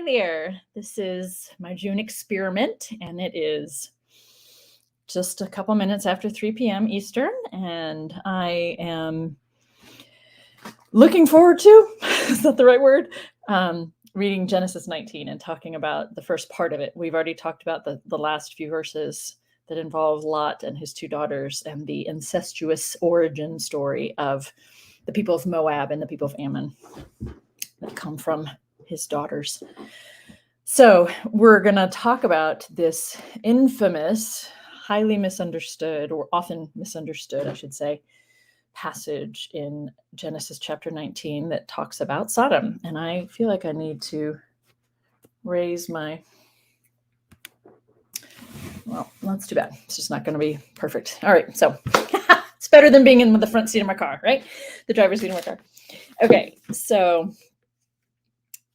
there. This is my June experiment, and it is just a couple minutes after 3 p.m. Eastern, and I am looking forward to, is that the right word? Reading Genesis 19 and talking about the first part of it. We've already talked about the last few verses that involve Lot and his two daughters and the incestuous origin story of the people of Moab and the people of Ammon that come from his daughters. So we're going to talk about this infamous, highly misunderstood, or often misunderstood, I should say, passage in Genesis chapter 19 that talks about Sodom. And I feel like I need to raise my, well, that's too bad. It's just not going to be perfect. All right, so it's better than being in the front seat of my car, right? The driver's seat of my car. Okay, so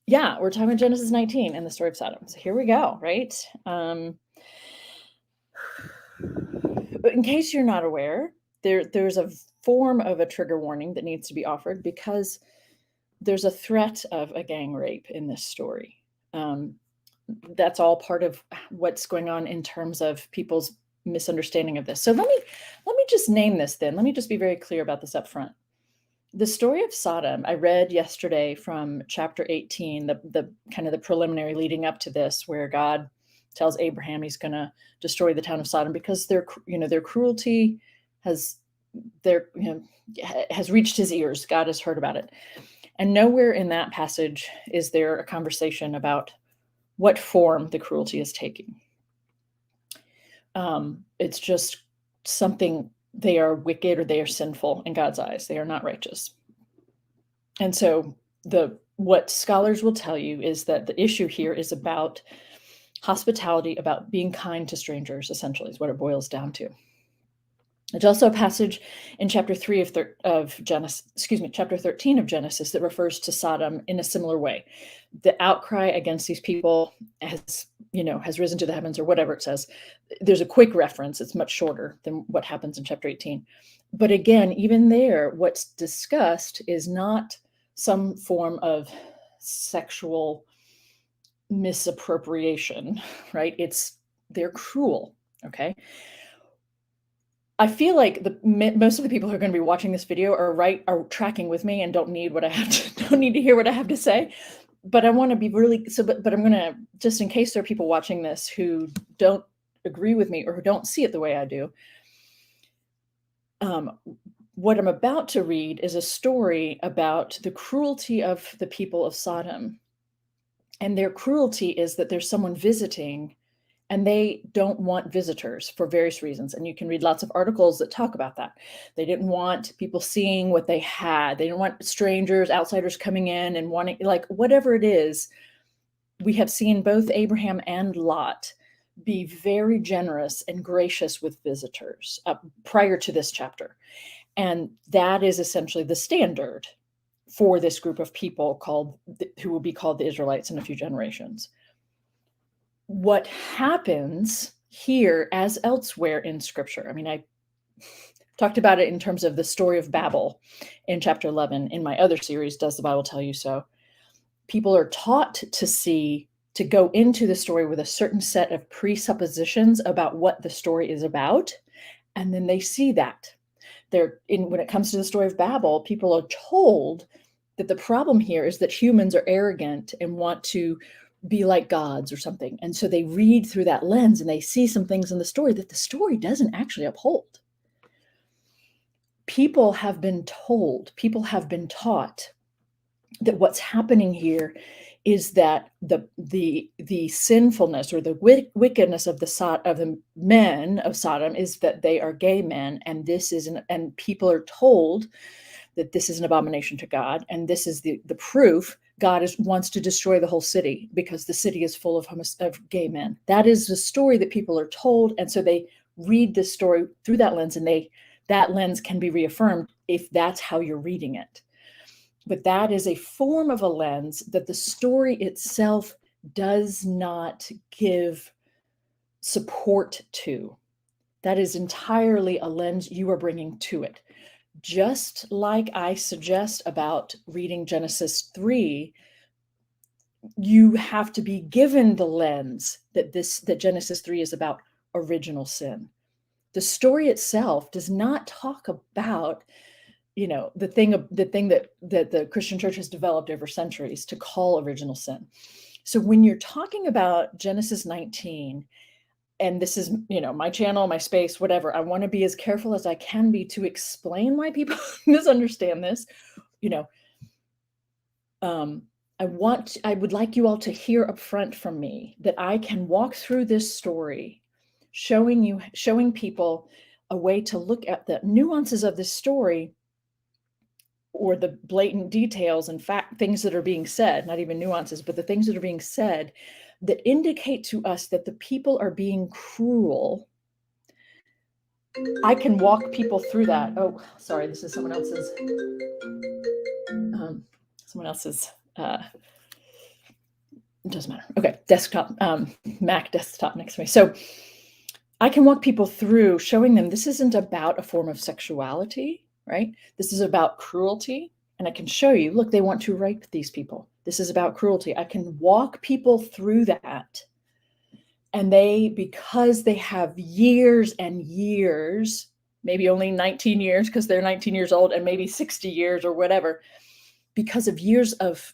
yeah, we're talking about Genesis 19 and the story of Sodom. So here we go, right? In case you're not aware, there's a form of a trigger warning that needs to be offered because there's a threat of a gang rape in this story. That's all part of what's going on in terms of people's misunderstanding of this. So let me just name this then. Let me just be very clear about this up front. The story of Sodom, I read yesterday from chapter 18, the kind of the preliminary leading up to this, where God tells Abraham he's going to destroy the town of Sodom because their cruelty has reached his ears. God has heard about it. And nowhere in that passage is there a conversation about what form the cruelty is taking. It's just something. They are wicked or they are sinful in God's eyes. They are not righteous. And so what scholars will tell you is that the issue here is about hospitality, about being kind to strangers, essentially, is what it boils down to. There's also a passage in chapter 3 of Genesis, chapter 13 of Genesis that refers to Sodom in a similar way. The outcry against these people has risen to the heavens, or whatever it says. There's a quick reference. It's much shorter than what happens in chapter 18. But again, even there, what's discussed is not some form of sexual misappropriation, right? They're cruel, okay? I feel like most of the people who are going to be watching this video are tracking with me and don't need to hear what I have to say. But I want to be really but I'm going to, just in case there are people watching this who don't agree with me or who don't see it the way I do. What I'm about to read is a story about the cruelty of the people of Sodom. And their cruelty is that there's someone visiting and they don't want visitors for various reasons. And you can read lots of articles that talk about that. They didn't want people seeing what they had. They didn't want strangers, outsiders coming in and wanting, like, whatever it is. We have seen both Abraham and Lot be very generous and gracious with visitors prior to this chapter. And that is essentially the standard for this group of people who will be called the Israelites in a few generations. What happens here, as elsewhere in Scripture, I mean, I talked about it in terms of the story of Babel in chapter 11 in my other series, Does the Bible Tell You So? People are taught to go into the story with a certain set of presuppositions about what the story is about, and then they see that. When it comes to the story of Babel, people are told that the problem here is that humans are arrogant and want to be like gods or something. And so they read through that lens and they see some things in the story that the story doesn't actually uphold. People have been taught that what's happening here is that the sinfulness or the wickedness of the men of Sodom is that they are gay men, and and people are told that this is an abomination to God, and this is the proof. God wants to destroy the whole city because the city is full of gay men. That is the story that people are told, and so they read this story through that lens, and that lens can be reaffirmed if that's how you're reading it. But that is a form of a lens that the story itself does not give support to. That is entirely a lens you are bringing to it. Just like I suggest about reading Genesis 3 you have to be given the lens that Genesis 3 is about original sin. The story itself does not talk about, the thing that the Christian church has developed over centuries to call original sin. So when you're talking about Genesis 19, and this is, my channel, my space, whatever, I want to be as careful as I can be to explain why people misunderstand this. I would like you all to hear up front from me that I can walk through this story, showing people a way to look at the nuances of this story, or the blatant details and things that are being said, not even nuances, but the things that are being said that indicate to us that the people are being cruel. I can walk people through that. Oh, sorry, this is someone else's. It doesn't matter. Okay, desktop, Mac desktop next to me. So I can walk people through showing them this isn't about a form of sexuality, right? This is about cruelty. And I can show you, look, they want to rape these people. This is about cruelty. I can walk people through that. And because they have years and years, maybe only 19 years because they're 19 years old, and maybe 60 years or whatever, because of years of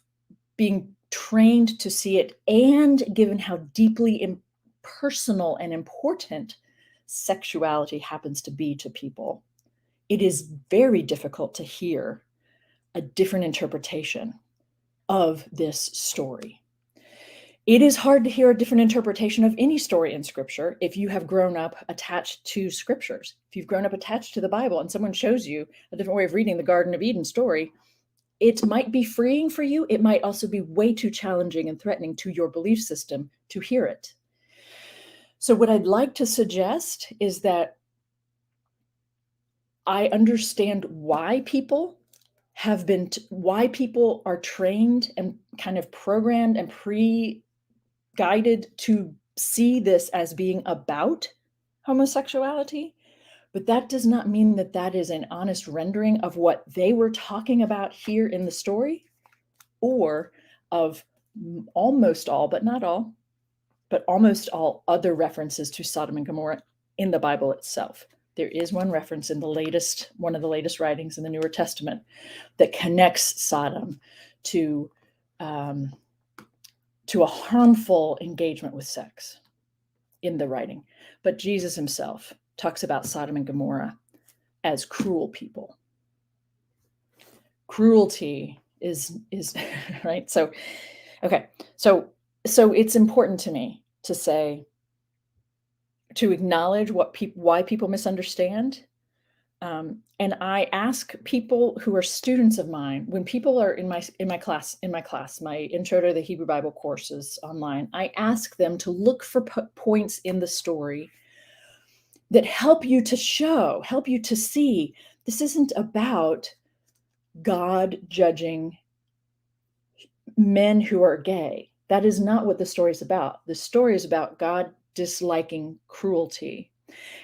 being trained to see it, and given how deeply impersonal and important sexuality happens to be to people, it is very difficult to hear a different interpretation of this story. It is hard to hear a different interpretation of any story in Scripture if you have grown up attached to Scriptures. If you've grown up attached to the Bible and someone shows you a different way of reading the Garden of Eden story, it might be freeing for you. It might also be way too challenging and threatening to your belief system to hear it. So what I'd like to suggest is that I understand why people why people are trained and kind of programmed and pre-guided to see this as being about homosexuality. But that does not mean that that is an honest rendering of what they were talking about here in the story, or of almost all, but not all, but almost all other references to Sodom and Gomorrah in the Bible itself. There is one reference in one of the latest writings in the Newer Testament that connects Sodom to a harmful engagement with sex in the writing. But Jesus himself talks about Sodom and Gomorrah as cruel people. Cruelty is right. So, okay. So it's important to me to say, to acknowledge why people misunderstand. And I ask people who are students of mine, when people are in my class, my Intro to the Hebrew Bible courses online, I ask them to look for points in the story that help you to see this isn't about God judging men who are gay. That is not what the story is about. The story is about God disliking cruelty.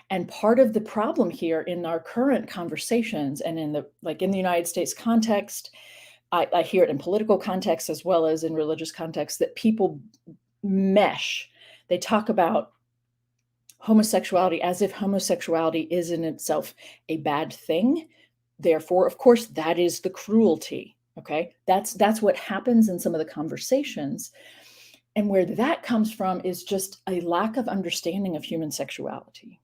And part of the problem here in our current conversations, and in the United States context, I hear it in political context as well as in religious context, that people mesh. They talk about homosexuality as if homosexuality is in itself a bad thing. Therefore, of course, that is the cruelty. Okay, that's what happens in some of the conversations. And where that comes from is just a lack of understanding of human sexuality.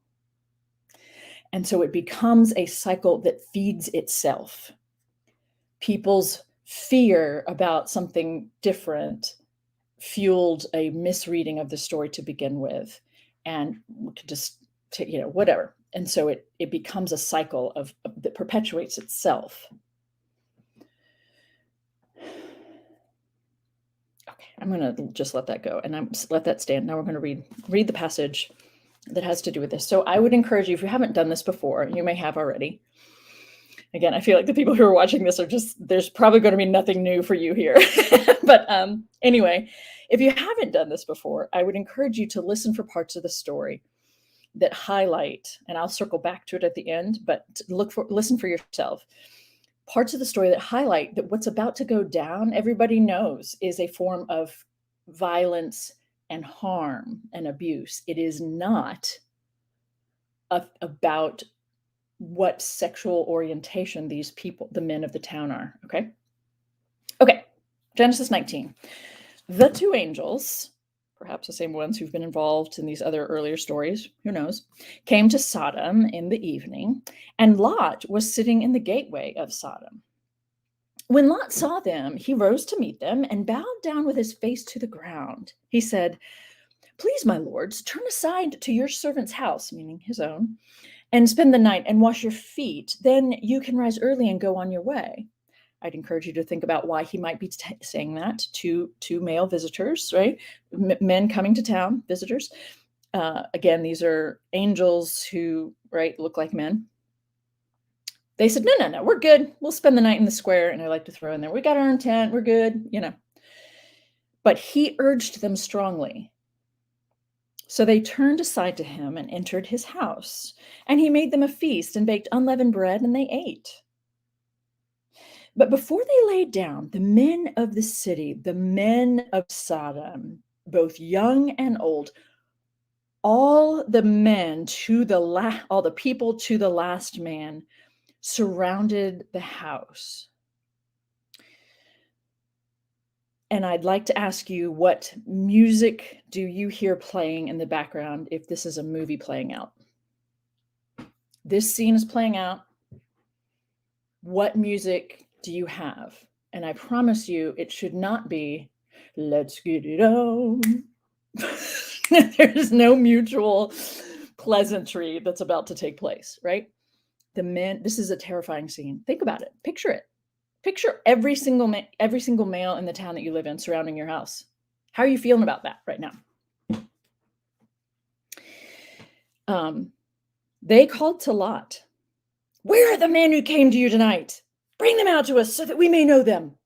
And so it becomes a cycle that feeds itself. People's fear about something different fueled a misreading of the story to begin with, and we could just whatever. And so it becomes a cycle that perpetuates itself. Okay, I'm going to just let that go, and I'm let that stand. Now we're going to read the passage that has to do with this. So I would encourage you, if you haven't done this before, you may have already. Again, I feel like the people who are watching this there's probably going to be nothing new for you here. But anyway, if you haven't done this before, I would encourage you to listen for parts of the story that highlight, and I'll circle back to it at the end, but listen for yourself. Parts of the story that highlight that what's about to go down, everybody knows, is a form of violence and harm and abuse. It is not about what sexual orientation these people, the men of the town, are. Okay, Genesis 19. The two angels, perhaps the same ones who've been involved in these other earlier stories, who knows, came to Sodom in the evening, and Lot was sitting in the gateway of Sodom. When Lot saw them, he rose to meet them and bowed down with his face to the ground. He said, "Please, my lords, turn aside to your servant's house," meaning his own, "and spend the night and wash your feet. Then you can rise early and go on your way." I'd encourage you to think about why he might be saying that to male visitors, right? Men coming to town, visitors. Again, these are angels who, right, look like men. They said, no, we're good. We'll spend the night in the square. And I like to throw in there, we got our own tent. We're good, But he urged them strongly. So they turned aside to him and entered his house. And he made them a feast and baked unleavened bread, and they ate. But before they laid down, the men of the city, the men of Sodom, both young and old, all the people to the last man, surrounded the house. And I'd like to ask you, what music do you hear playing in the background if this is a movie playing out? This scene is playing out. What music do you have? And I promise you, it should not be, "Let's get it on." There's no mutual pleasantry that's about to take place, right? This is a terrifying scene. Think about it. Picture it. Picture every single male in the town that you live in surrounding your house. How are you feeling about that right now? They called to Lot, "Where are the men who came to you tonight? Bring them out to us so that we may know them."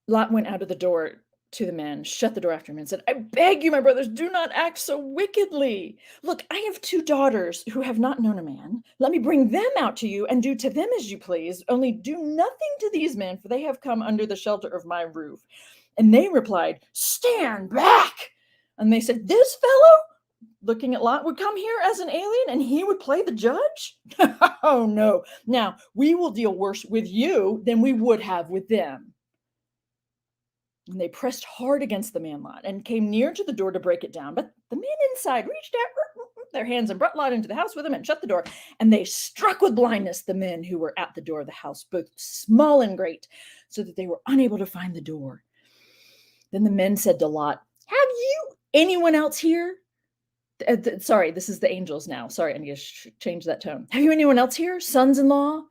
Lot went out of the door to the men, shut the door after him, and said, "I beg you, my brothers, do not act so wickedly. Look, I have 2 daughters who have not known a man. Let me bring them out to you and do to them as you please. Only do nothing to these men, for they have come under the shelter of my roof." And they replied, "Stand back." And they said, "This fellow," looking at Lot, "would come here as an alien and he would play the judge? Oh, no. Now, we will deal worse with you than we would have with them." And they pressed hard against the man Lot and came near to the door to break it down. But the men inside reached out their hands and brought Lot into the house with them and shut the door. And they struck with blindness the men who were at the door of the house, both small and great, so that they were unable to find the door. Then the men said to Lot, "Have you anyone else here?" Sorry, this is the angels now. Sorry, I need to change that tone. "Have you anyone else here? Sons-in-law?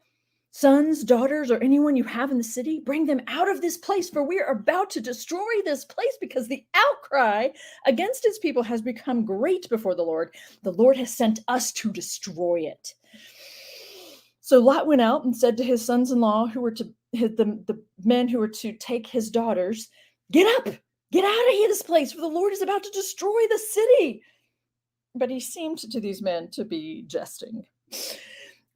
Sons, daughters, or anyone you have in the city? Bring them out of this place, for we are about to destroy this place, because the outcry against his people has become great before the Lord. The Lord has sent us to destroy it." So Lot went out and said to his sons-in-law, who were the men who were to take his daughters, "Get up, get out of this place, for the Lord is about to destroy the city." But he seemed to these men to be jesting.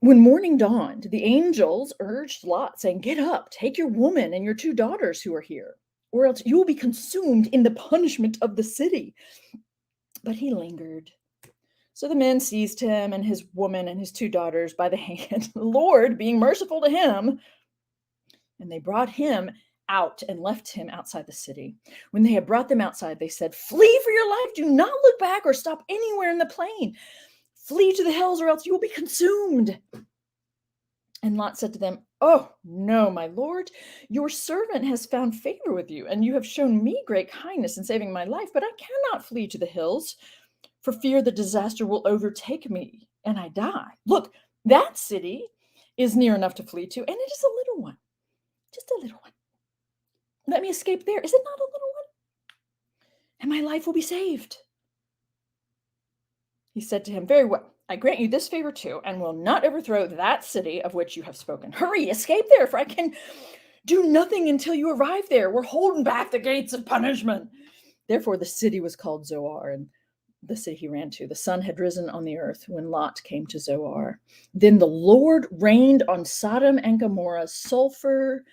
When morning dawned, the angels urged Lot, saying, "Get up, take your woman and your 2 daughters who are here, or else you will be consumed in the punishment of the city." But he lingered. So the men seized him and his woman and his 2 daughters by the hand, the Lord being merciful to him, and they brought him out and left him outside the city. When they had brought them outside, they said, "Flee for your life. Do not look back or stop anywhere in the plain. Flee to the hills, or else you will be consumed." And Lot said to them, "Oh, no, my lord, your servant has found favor with you, and you have shown me great kindness in saving my life, but I cannot flee to the hills for fear the disaster will overtake me and I die. Look, that city is near enough to flee to, and it is a little one, just a little one. Let me escape there. Is it not a little one? And my life will be saved." He said to him, "Very well, I grant you this favor too, and will not overthrow that city of which you have spoken. Hurry, escape there, for I can do nothing until you arrive there. We're holding back the gates of punishment." Therefore, the city was called Zoar, and the city he ran to. The sun had risen on the earth when Lot came to Zoar. Then the Lord rained on Sodom and Gomorrah sulfur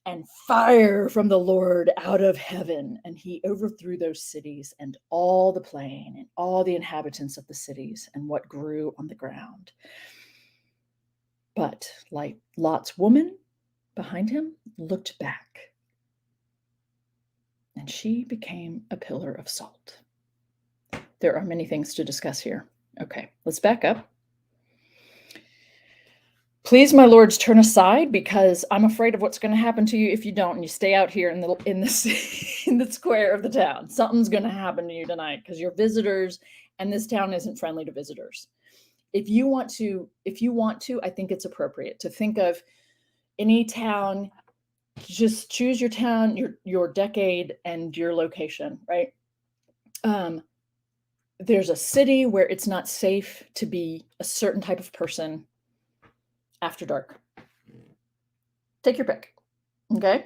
and fire from the Lord out of heaven. And he overthrew those cities and all the plain and all the inhabitants of the cities and what grew on the ground. But like Lot's woman behind him looked back, and she became a pillar of salt. There are many things to discuss here. Okay, let's back up. Please, my lords, turn aside, because I'm afraid of what's going to happen to you if you don't, and you stay out here in the square of the town. Something's going to happen to you tonight because you're visitors, and this town isn't friendly to visitors. If you want to, I think it's appropriate to think of any town. Just choose your town, your decade, and your location. Right? There's a city where it's not safe to be a certain type of person after dark. Take your pick. Okay?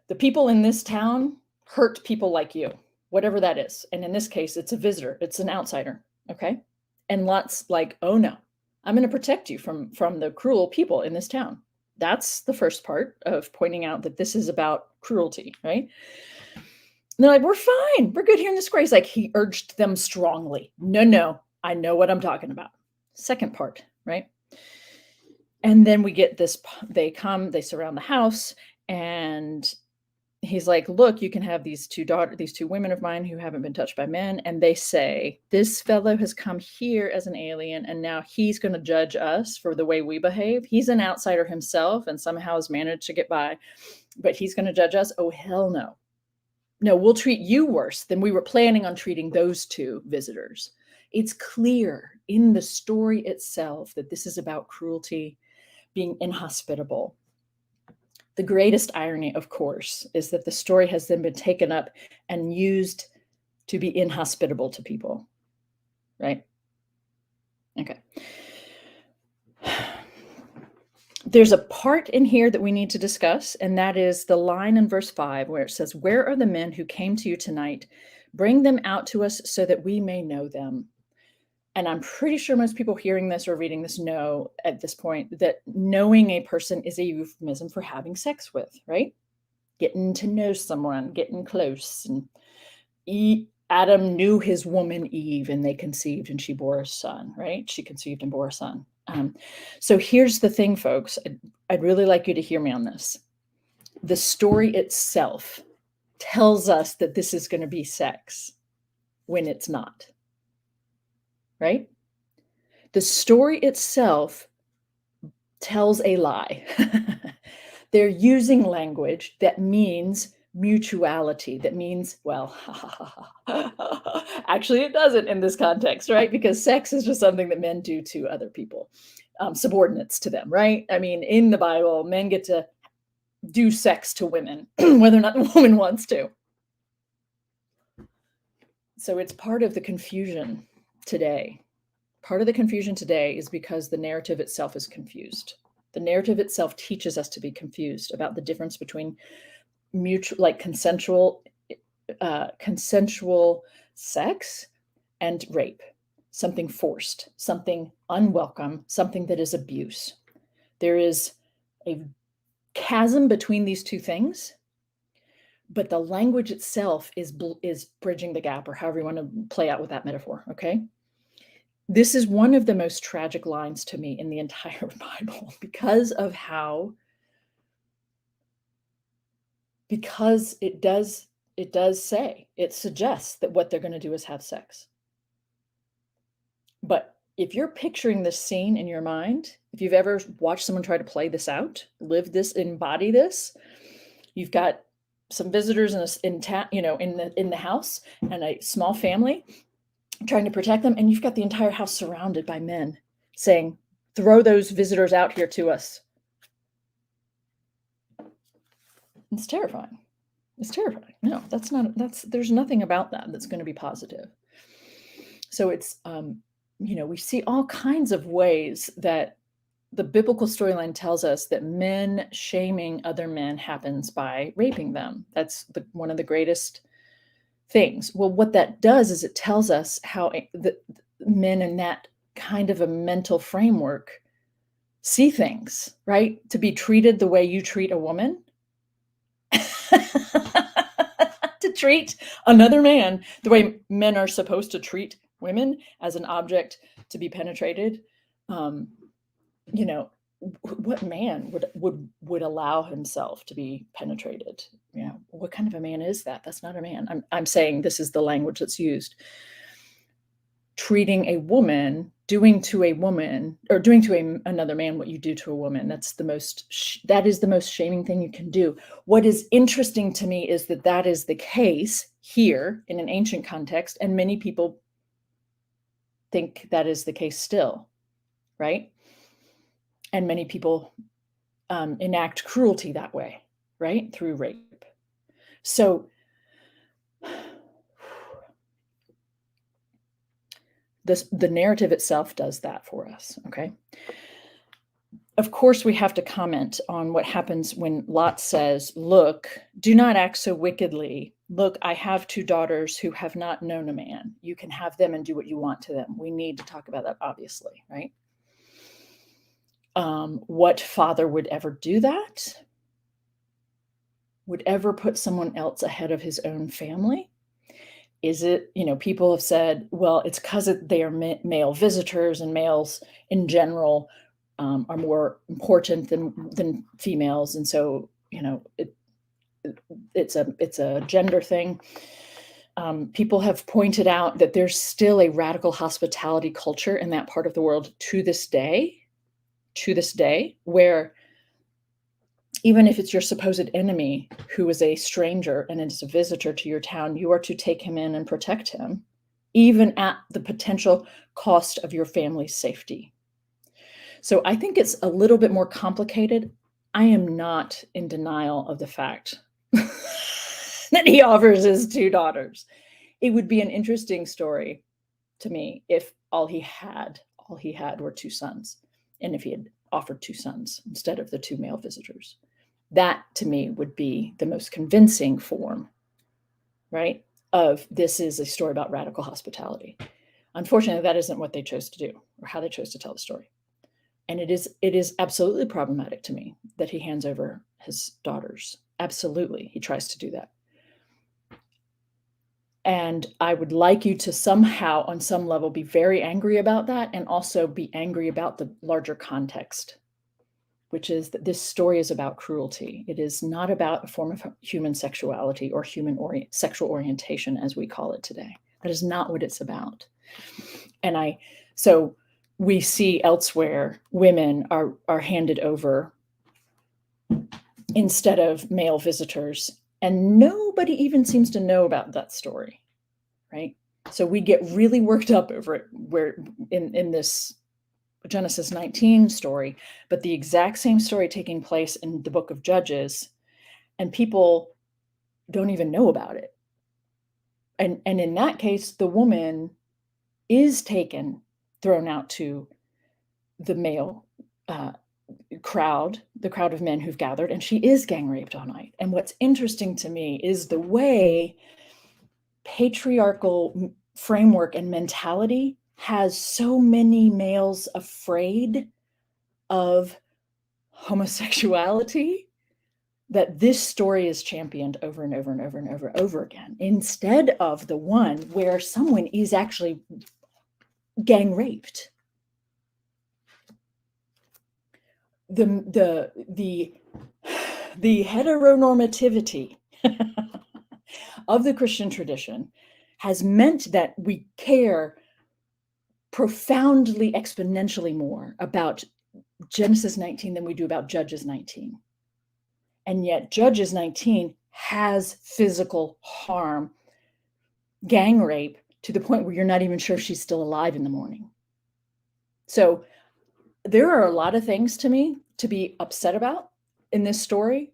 The people in this town hurt people like you, whatever that is. And in this case, it's a visitor, it's an outsider. Okay? And Lot's like, oh no, I'm going to protect you from the cruel people in this town. That's the first part of pointing out that this is about cruelty, right? And they're like, we're fine. We're good here in this square. He's like, he urged them strongly. No, I know what I'm talking about. Second part, right? And then we get this, they come, they surround the house, and he's like, look, you can have these two women of mine who haven't been touched by men. And they say, this fellow has come here as an alien, and now he's going to judge us for the way we behave. He's an outsider himself and somehow has managed to get by, but he's going to judge us. Oh, hell no. No, we'll treat you worse than we were planning on treating those two visitors. It's clear in the story itself that this is about cruelty, being inhospitable. The greatest irony, of course, is that the story has then been taken up and used to be inhospitable to people, right? Okay. There's a part in here that we need to discuss, and that is the line in verse 5 where it says, where are the men who came to you tonight? Bring them out to us so that we may know them. And I'm pretty sure most people hearing this or reading this know at this point that knowing a person is a euphemism for having sex with, right? Getting to know someone, getting close. And Adam knew his woman Eve, and they conceived, and she bore a son, right? She conceived and bore a son. So here's the thing, folks. I'd really like you to hear me on this. The story itself tells us that this is going to be sex when it's not. Right? The story itself tells a lie. They're using language that means mutuality, that means, well, actually it doesn't in this context, right? Because sex is just something that men do to other people, subordinates to them, right? I mean, in the Bible, men get to do sex to women, whether or not the woman wants to. So it's part of the confusion today. Part of the confusion today is because the narrative itself is confused. The narrative itself teaches us to be confused about the difference between consensual sex and rape, something forced, something unwelcome, something that is abuse. There is a chasm between these two things, but the language itself is bridging the gap, or however you want to play out with that metaphor, okay? This is one of the most tragic lines to me in the entire Bible because it does say, it suggests that what they're going to do is have sex. But if you're picturing this scene in your mind, if you've ever watched someone try to play this out, live this, embody this, you've got some visitors in the house and a small family trying to protect them, and you've got the entire house surrounded by men saying, throw those visitors out here to us. It's terrifying. It's terrifying. No, there's nothing about that that's going to be positive. So it's, we see all kinds of ways that the biblical storyline tells us that men shaming other men happens by raping them. That's one of the greatest things. Well, what that does is it tells us how the men in that kind of a mental framework see things, right? To be treated the way you treat a woman, to treat another man the way men are supposed to treat women as an object to be penetrated. You know, what man would allow himself to be penetrated? You know, what kind of a man is that? That's not a man. I'm saying this is the language that's used. Treating a woman, doing to a woman, or doing to another man what you do to a woman, that is the most shaming thing you can do. What is interesting to me is that that is the case here in an ancient context, and many people think that is the case still, right? And many people enact cruelty that way, right? Through rape. So the narrative itself does that for us, okay? Of course, we have to comment on what happens when Lot says, look, do not act so wickedly. Look, I have 2 daughters who have not known a man. You can have them and do what you want to them. We need to talk about that, obviously, right? What father would ever do that? Would ever put someone else ahead of his own family? Is it, people have said, well, it's because they are male visitors, and males in general are more important than females. And so, it's a gender thing. People have pointed out that there's still a radical hospitality culture in that part of the world to this day, where even if it's your supposed enemy who is a stranger and is a visitor to your town, you are to take him in and protect him, even at the potential cost of your family's safety. So I think it's a little bit more complicated. I am not in denial of the fact that he offers his 2 daughters. It would be an interesting story to me if all he had were 2 sons, and if he had offered 2 sons instead of the 2 male visitors. That, to me, would be the most convincing form, right, of this is a story about radical hospitality. Unfortunately, that isn't what they chose to do or how they chose to tell the story. And it is absolutely problematic to me that he hands over his daughters. Absolutely, he tries to do that. And I would like you to somehow, on some level, be very angry about that, and also be angry about the larger context, which is that this story is about cruelty. It is not about a form of human sexuality or human sexual orientation, as we call it today. That is not what it's about. And so we see elsewhere women are handed over instead of male visitors, and nobody even seems to know about that story, right? So we get really worked up over it, where in this Genesis 19 story, but the exact same story taking place in the book of Judges, and people don't even know about it. And in that case, the woman is thrown out to the male crowd, the crowd of men who've gathered, and she is gang raped all night. And what's interesting to me is the way patriarchal framework and mentality has so many males afraid of homosexuality that this story is championed over and over and over and over again, instead of the one where someone is actually gang raped. The heteronormativity of the Christian tradition has meant that we care profoundly, exponentially more about Genesis 19 than we do about Judges 19. And yet Judges 19 has physical harm, gang rape, to the point where you're not even sure if she's still alive in the morning. So there are a lot of things to me to be upset about in this story.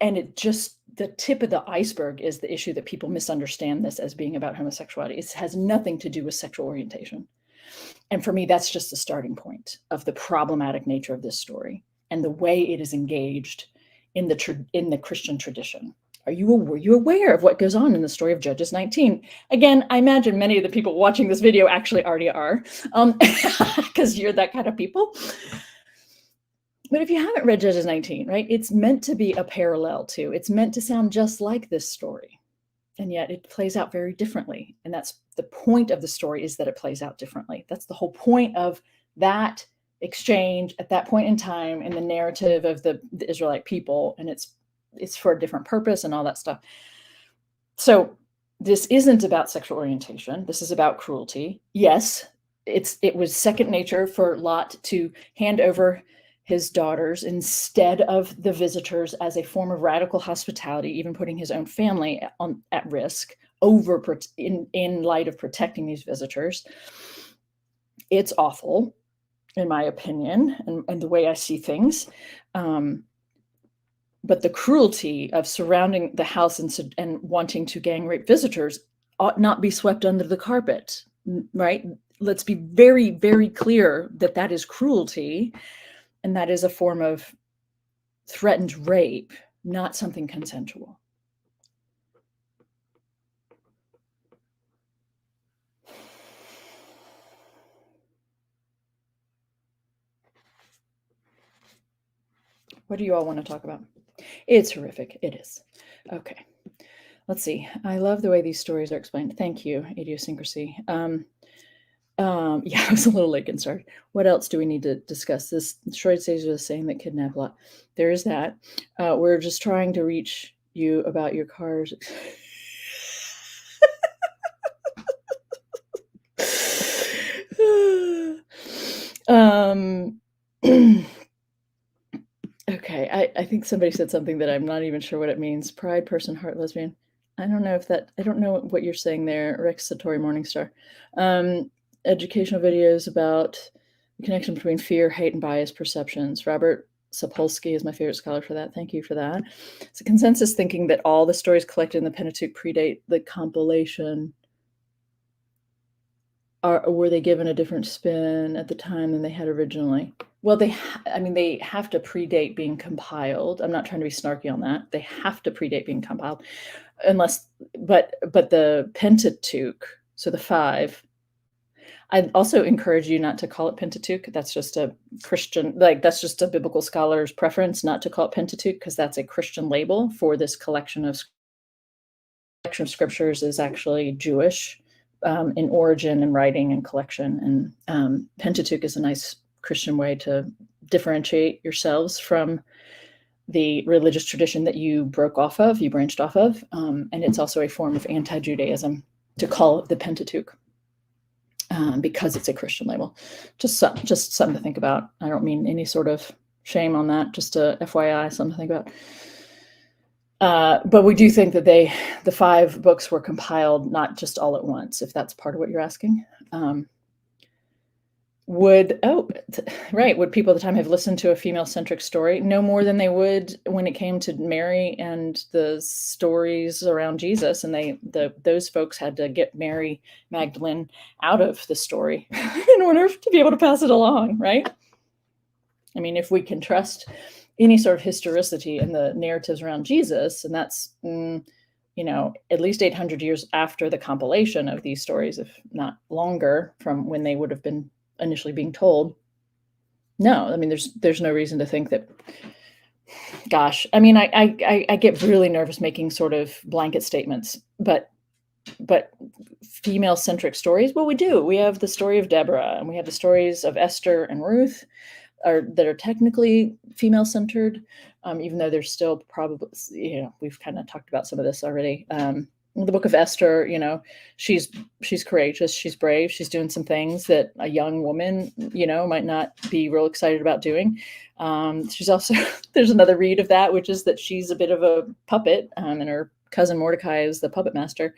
And the tip of the iceberg is the issue that people misunderstand this as being about homosexuality. It has nothing to do with sexual orientation. And for me, that's just the starting point of the problematic nature of this story and the way it is engaged in the Christian tradition. Were you aware of what goes on in the story of Judges 19? Again, I imagine many of the people watching this video actually already are, because you're that kind of people. But if you haven't read Judges 19, right, it's meant to be a parallel to, it's meant to sound just like this story. And yet it plays out very differently. And that's the point of the story, is that it plays out differently. That's the whole point of that exchange at that point in time in the narrative of the Israelite people. And it's for a different purpose and all that stuff. So this isn't about sexual orientation. This is about cruelty. Yes, it was second nature for Lot to hand over his daughters instead of the visitors as a form of radical hospitality, even putting his own family at risk in light of protecting these visitors. It's awful, in my opinion, and the way I see things. But the cruelty of surrounding the house and wanting to gang rape visitors ought not be swept under the carpet, right? Let's be very, very clear that that is cruelty, and that is a form of threatened rape, not something consensual. What do you all want to talk about? It's horrific. It is. Okay. Let's see. I love the way these stories are explained. Thank you, Idiosyncrasy. Yeah, I was a little late getting started. What else do we need to discuss? This short stage was saying that kidnap lot. There is that. We're just trying to reach you about your cars. Okay, I think somebody said something that I'm not even sure what it means. Pride, person, heart, lesbian. I don't know what you're saying there, Rex Satori Morningstar. Educational videos about the connection between fear, hate, and bias perceptions. Robert Sapolsky is my favorite scholar for that. Thank you for that. It's a consensus thinking that all the stories collected in the Pentateuch predate the compilation. Were they given a different spin at the time than they had originally? Well, they have to predate being compiled. I'm not trying to be snarky on that. They have to predate being compiled, but the Pentateuch, so the 5. I'd also encourage you not to call it Pentateuch. That's just a Christian, that's just a biblical scholar's preference not to call it Pentateuch, because that's a Christian label for this collection of scriptures is actually Jewish in origin and writing and collection. And Pentateuch is a nice Christian way to differentiate yourselves from the religious tradition that you branched off of. And it's also a form of anti-Judaism to call it the Pentateuch. Because it's a Christian label. Just something to think about. I don't mean any sort of shame on that, just a FYI, something to think about. But we do think that the 5 books were compiled not just all at once, if that's part of what you're asking. Would people at the time have listened to a female-centric story? No more than they would when it came to Mary and the stories around Jesus. And those folks had to get Mary Magdalene out of the story in order to be able to pass it along, right? I mean, if we can trust any sort of historicity in the narratives around Jesus, and that's at least 800 years after the compilation of these stories, if not longer, from when they would have been initially being told. No, I mean, there's no reason to think that. Gosh, I mean, I get really nervous making sort of blanket statements, but female-centric stories. Well, we do. We have the story of Deborah, and we have the stories of Esther and Ruth, that are technically female-centered, even though there's still probably, we've kind of talked about some of this already. The book of Esther, she's courageous, she's brave, she's doing some things that a young woman, might not be real excited about doing. She's also, there's another read of that, which is that she's a bit of a puppet, and her cousin Mordecai is the puppet master.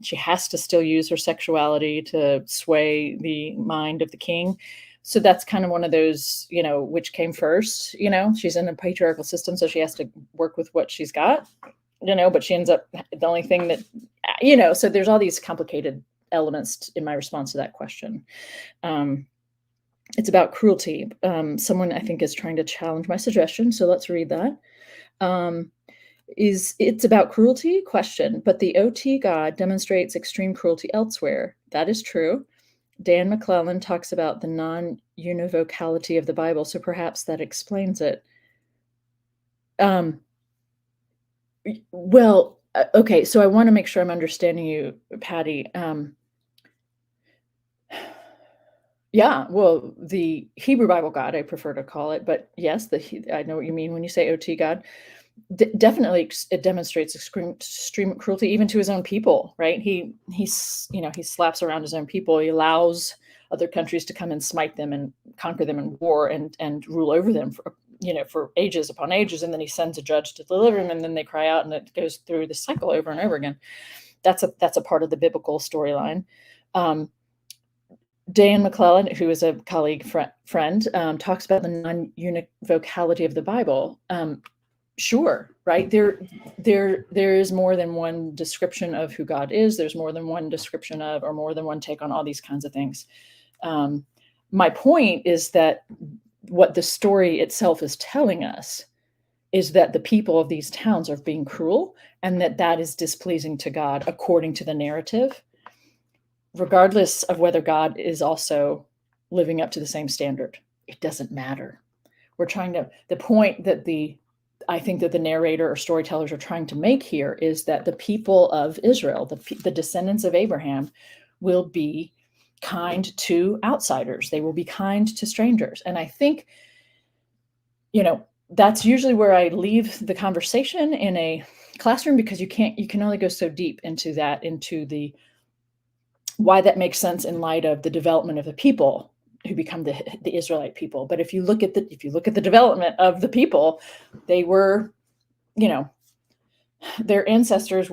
She has to still use her sexuality to sway the mind of the king. So that's kind of one of those, which came first, she's in a patriarchal system, so she has to work with what she's got. But she ends up the only thing that, so there's all these complicated elements in my response to that question. It's about cruelty. Someone I think is trying to challenge my suggestion. So let's read that. It's about cruelty? Question. But the OT God demonstrates extreme cruelty elsewhere. That is true. Dan McClellan talks about the non-univocality of the Bible, so perhaps that explains it. Um, well, okay, so I want to make sure I'm understanding you, Patty. Yeah, well, the Hebrew Bible God, I prefer to call it, but yes, I know what you mean when you say OT God. Definitely, it demonstrates extreme cruelty even to his own people, right? He slaps around his own people. He allows other countries to come and smite them and conquer them in war and rule over them for ages upon ages, and then he sends a judge to deliver them, and then they cry out, and it goes through the cycle over and over again. That's a part of the biblical storyline. Um, Dan McClellan, who is a colleague friend, talks about the non-univocality of the Bible. Sure, right? There is more than one description of who God is. There's more than one description of, or more than one take on all these kinds of things. My point is that what the story itself is telling us is that the people of these towns are being cruel, and that is displeasing to God according to the narrative, regardless of whether God is also living up to the same standard. It doesn't matter. The point that I think that the narrator or storytellers are trying to make here is that the people of Israel, the descendants of Abraham, will be kind to outsiders. They will be kind to strangers. And I think, that's usually where I leave the conversation in a classroom, because you can only go so deep into the why that makes sense in light of the development of the people who become the Israelite people. But if you look at the development of the people, they were, their ancestors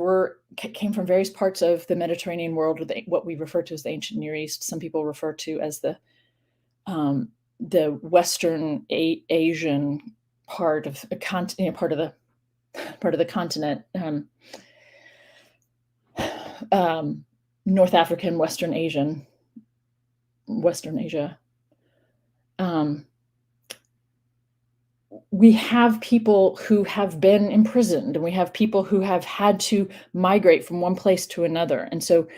came from various parts of the Mediterranean world, or what we refer to as the ancient Near East. Some people refer to as the Western Asian part of the continent, part of the continent. North African, Western Asia. We have people who have been imprisoned, and we have people who have had to migrate from one place to another. And so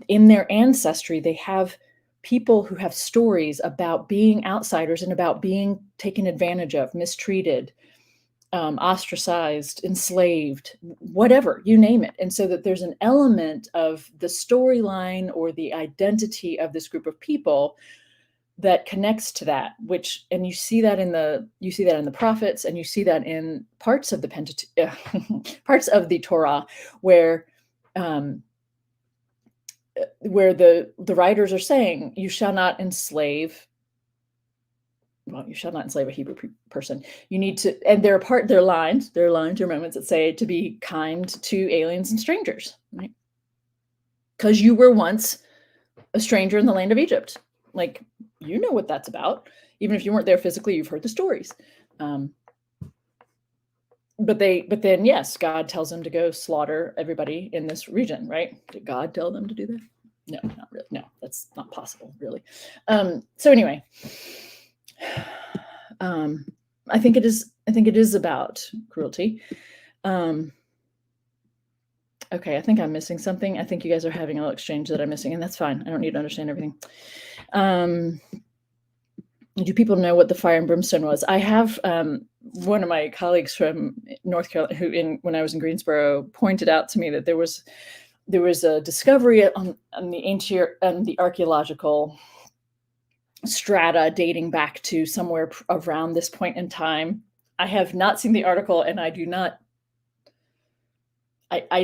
in their ancestry, they have people who have stories about being outsiders and about being taken advantage of, mistreated, ostracized, enslaved, whatever, you name it. And so that there's an element of the storyline or the identity of this group of people that connects to that, and you see that in the prophets, and you see that in parts of the parts of the Torah, where the writers are saying, you shall not enslave a Hebrew person. You need to, and there are lines or moments that say to be kind to aliens and strangers, right? Because you were once a stranger in the land of Egypt. Like, you know what that's about. Even if you weren't there physically, you've heard the stories. But then, yes, God tells them to go slaughter everybody in this region, right? Did God tell them to do that? No, not really. No, that's not possible, really. So anyway, I think it is about cruelty. Okay, I think I'm missing something. I think you guys are having a little exchange that I'm missing, and that's fine. I don't need to understand everything. Do people know what the fire and brimstone was? I have one of my colleagues from North Carolina, when I was in Greensboro, pointed out to me that there was a discovery on the archaeological strata dating back to somewhere around this point in time. I have not seen the article, and I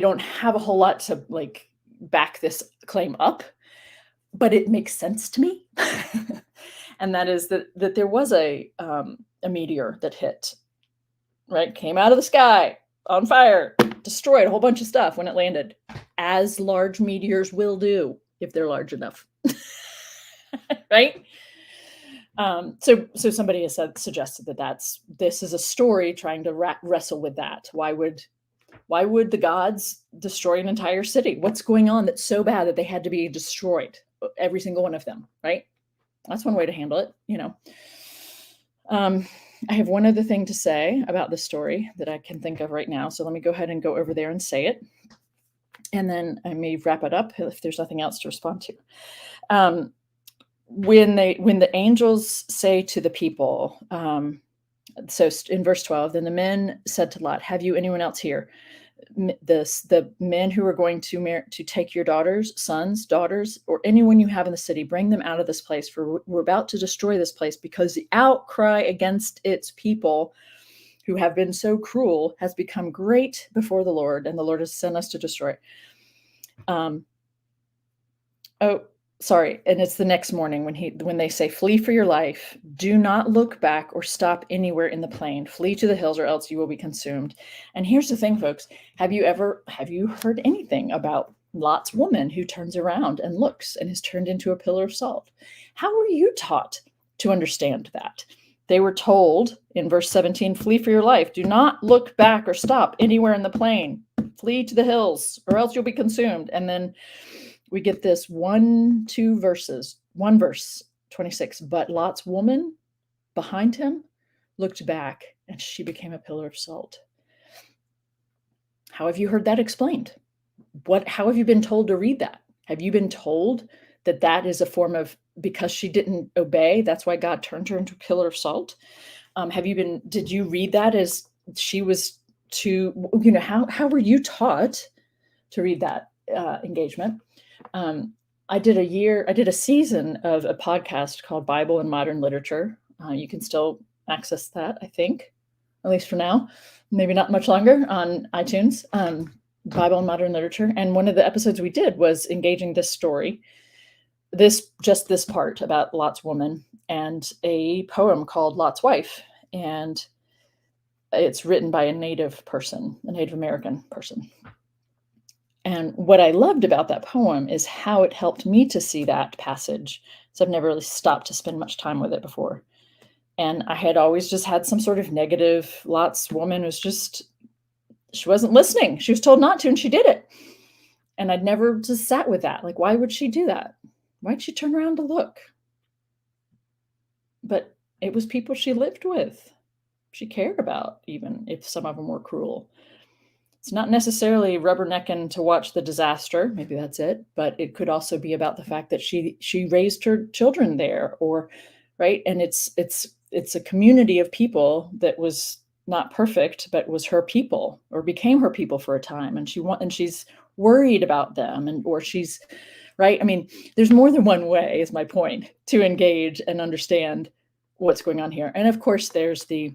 don't have a whole lot to back this claim up, but it makes sense to me. And that is that there was a meteor that hit, right? Came out of the sky on fire, destroyed a whole bunch of stuff when it landed, as large meteors will do if they're large enough, right? So somebody has suggested that this is a story trying to wrestle with that. Why would the gods destroy an entire city? What's going on that's so bad that they had to be destroyed? Every single one of them, right? That's one way to handle it, I have one other thing to say about this story that I can think of right now. So let me go ahead and go over there and say it. And then I may wrap it up if there's nothing else to respond to. when the angels say to the people, so in verse 12, then the men said to Lot, have you anyone else here? The men who are going to take your daughters, sons, daughters, or anyone you have in the city, bring them out of this place, for we're about to destroy this place, because the outcry against its people who have been so cruel has become great before the Lord, and the Lord has sent us to destroy it. Oh, sorry. And it's the next morning when they say, flee for your life. Do not look back or stop anywhere in the plain. Flee to the hills, or else you will be consumed. And here's the thing, folks. Have you heard anything about Lot's woman who turns around and looks and is turned into a pillar of salt? How were you taught to understand that? They were told in verse 17, flee for your life. Do not look back or stop anywhere in the plain. Flee to the hills, or else you'll be consumed. And then we get this one verse 26. But Lot's woman behind him looked back, and she became a pillar of salt. How have you heard that explained? How have you been told to read that? Have you been told that that is a form of, because she didn't obey, that's why God turned her into a pillar of salt? Did you read that as she was how were you taught to read that engagement? I did a season of a podcast called Bible and Modern Literature. You can still access that, I think, at least for now, maybe not much longer, on iTunes, Bible and Modern Literature. And one of the episodes we did was engaging this story, this part about Lot's woman, and a poem called Lot's Wife. And it's written by a Native American person. And what I loved about that poem is how it helped me to see that passage. So I've never really stopped to spend much time with it before. And I had always just had some sort of negative, Lot's woman she wasn't listening. She was told not to, and she did it. And I'd never just sat with that. Like, why would she do that? Why'd she turn around to look? But it was people she lived with. She cared about, even if some of them were cruel. It's not necessarily rubbernecking to watch the disaster. Maybe that's it. But it could also be about the fact that she raised her children there, right? And it's a community of people that was not perfect, but was her people, or became her people for a time. And she's worried about them, or she's right. I mean, there's more than one way, is my point, to engage and understand what's going on here. And of course, there's the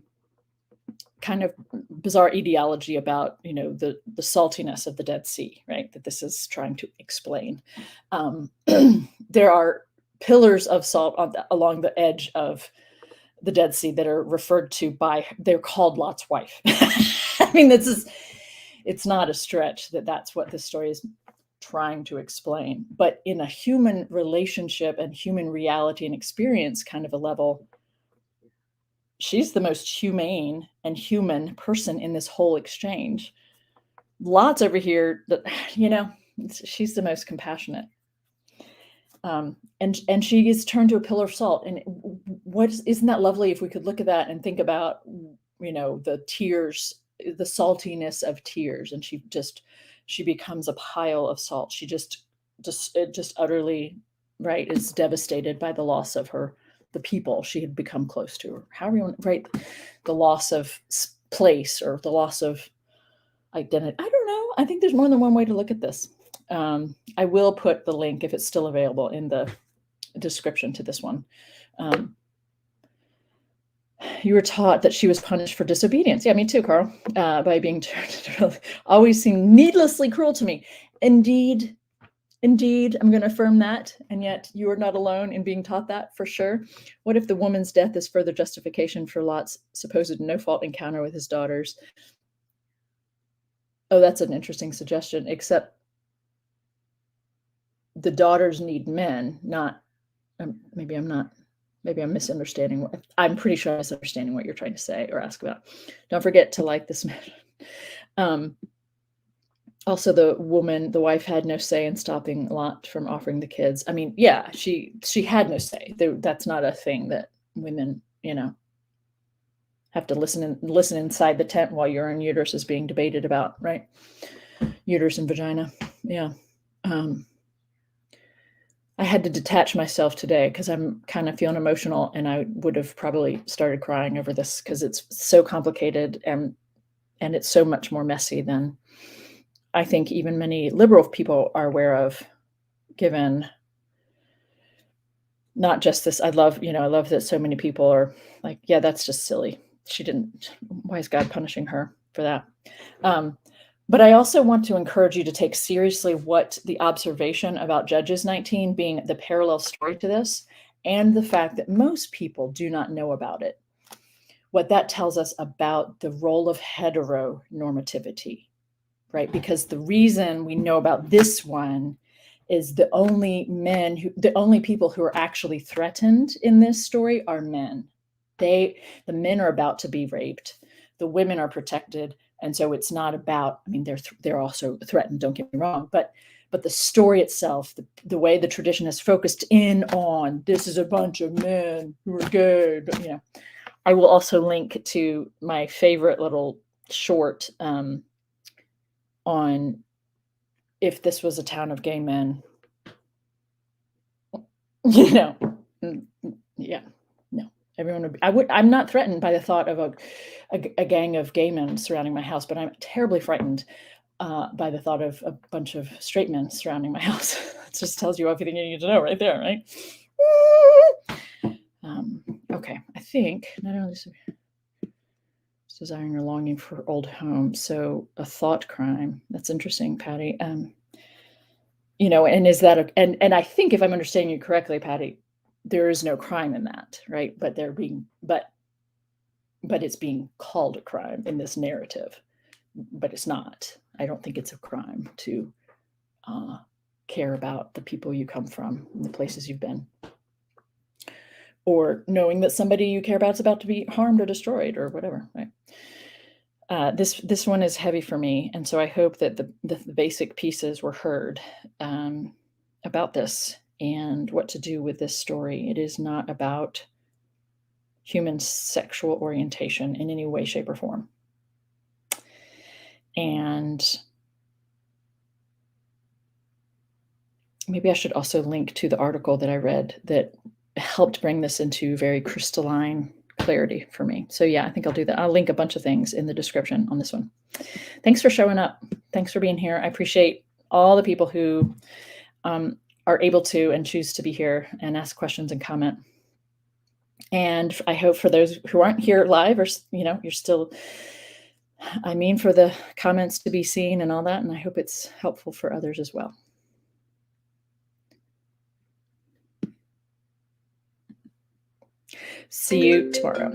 kind of bizarre ideology about, the saltiness of the Dead Sea, right? That this is trying to explain. There are pillars of salt along the edge of the Dead Sea that are referred to they're called Lot's wife. I mean, it's not a stretch that's what this story is trying to explain. But in a human relationship and human reality and experience kind of a level, she's the most humane and human person in this whole exchange. Lot's over here, she's the most compassionate. And she is turned to a pillar of salt. And isn't that lovely if we could look at that and think about, the tears, the saltiness of tears, and she becomes a pile of salt. She just utterly, right, is devastated by the loss of the people she had become close to, or however you want, right? The loss of place, or the loss of identity. I don't know. I think there's more than one way to look at this. I will put the link, if it's still available, in the description to this one. You were taught that she was punished for disobedience. Yeah, me too, Carl. By being always seemed needlessly cruel to me. Indeed, I'm going to affirm that. And yet you are not alone in being taught that, for sure. What if the woman's death is further justification for Lot's supposed no-fault encounter with his daughters? Oh, that's an interesting suggestion, except the daughters need men, not, maybe I'm misunderstanding. I'm pretty sure I'm misunderstanding what you're trying to say or ask about. Don't forget to like this. Also, the wife had no say in stopping Lot from offering the kids. I mean, yeah, she had no say. That's not a thing that women, have to listen inside the tent while your own uterus is being debated about, right? Uterus and vagina. Yeah. I had to detach myself today because I'm kind of feeling emotional, and I would have probably started crying over this because it's so complicated and it's so much more messy than I think even many liberal people are aware of, given not just this. I love that so many people are like, yeah, that's just silly. She didn't, why is God punishing her for that? Um, but I also want to encourage you to take seriously what the observation about Judges 19 being the parallel story to this, and the fact that most people do not know about it. What that tells us about the role of heteronormativity, right? Because the reason we know about this one is the only people who are actually threatened in this story are men. The men are about to be raped. The women are protected, and so it's not about. I mean, they're also threatened. Don't get me wrong, but the story itself, the way the tradition has focused in on this is a bunch of men who are gay. I will also link to my favorite little short on if this was a town of gay men, you know, yeah, no, everyone would. I'm not threatened by the thought of a gang of gay men surrounding my house, but I'm terribly frightened by the thought of a bunch of straight men surrounding my house. It just tells you everything you need to know right there, right? Okay, I think not only desiring or longing for old home, so a thought crime. That's interesting, Patty. And is that and I think if I'm understanding you correctly, Patty, there is no crime in that, right? But it's being called a crime in this narrative, but it's not. I don't think it's a crime to care about the people you come from and the places you've been, or knowing that somebody you care about is about to be harmed or destroyed or whatever, right? This one is heavy for me, and so I hope that the basic pieces were heard about this and what to do with this story. It is not about human sexual orientation in any way, shape, or form. And maybe I should also link to the article that I read that helped bring this into very crystalline clarity for me. So yeah, I think I'll do that. I'll link a bunch of things in the description on this one. Thanks for showing up. Thanks for being here. I appreciate all the people who are able to and choose to be here and ask questions and comment. And I hope for those who aren't here live, or you're still, I mean, for the comments to be seen and all that. And I hope it's helpful for others as well. See you tomorrow.